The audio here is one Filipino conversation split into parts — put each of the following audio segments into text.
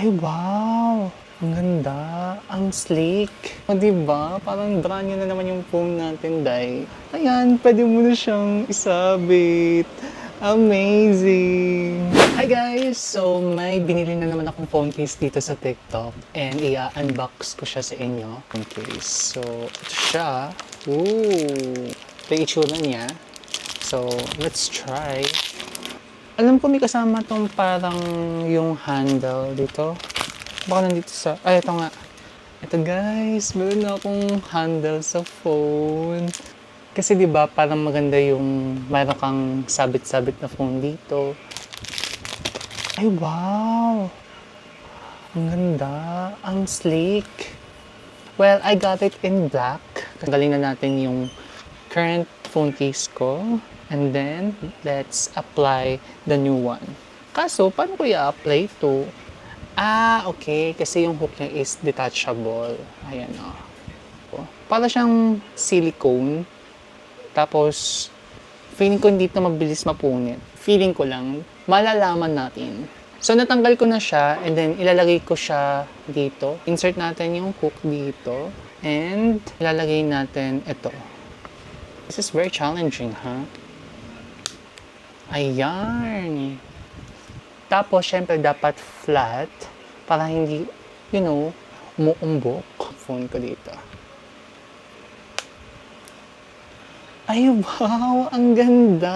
Ay, wow! Ang ganda, ang sleek. O, diba? Parang brand new na naman yung phone natin, Day. Ayan, pwede mo na siyang isabit. Amazing! Hi guys! So, may binili na naman akong phone case dito sa TikTok and i-unbox ko siya sa inyo. Phone case. So, ito siya. Ooh! Ito yung itsura niya. So, let's try. Alam ko may kasama tong parang yung handle dito. Baka nandito sa... Ay, ito nga. Ito guys, meron na akong handle sa phone. Kasi 'di ba parang maganda yung meron kang sabit-sabit na phone dito. Ay, wow! Ang ganda. Ang sleek. Well, I got it in black. Tanggalin na natin yung current phone case ko. And then, let's apply the new one. Kaso, paano ko i-apply ito? Ah, okay. Kasi yung hook niya is detachable. Ayan o. Para siyang silicone. Tapos, feeling ko hindi ito mabilis mapunit. Feeling ko lang. Malalaman natin. So, natanggal ko na siya. And then, ilalagay ko siya dito. Insert natin yung hook dito. And, ilalagay natin ito. This is very challenging, ha? Ayan. Tapos, syempre, dapat flat para hindi, umuumbok phone ko dito. Ay, wow! Ang ganda!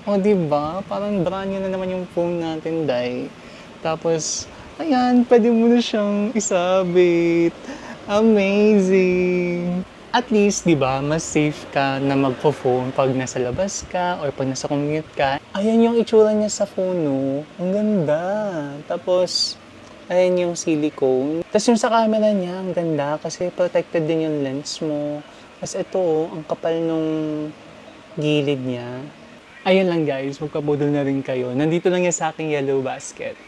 O, diba? Parang brand new na naman yung phone natin, Day. Tapos, ayan, pwede mo na siyang isabit. Amazing! At least, di ba, mas safe ka na magpo-phone pag nasa labas ka or pag nasa commute ka. Ayan yung itsura niya sa phone, no? Ang ganda. Tapos, ayan yung silicone. Tapos yung sa camera niya, ang ganda kasi protected din yung lens mo. Tapos ito, ang kapal nung gilid niya. Ayun lang guys, magpabudol na rin kayo. Nandito lang yan sa aking yellow basket.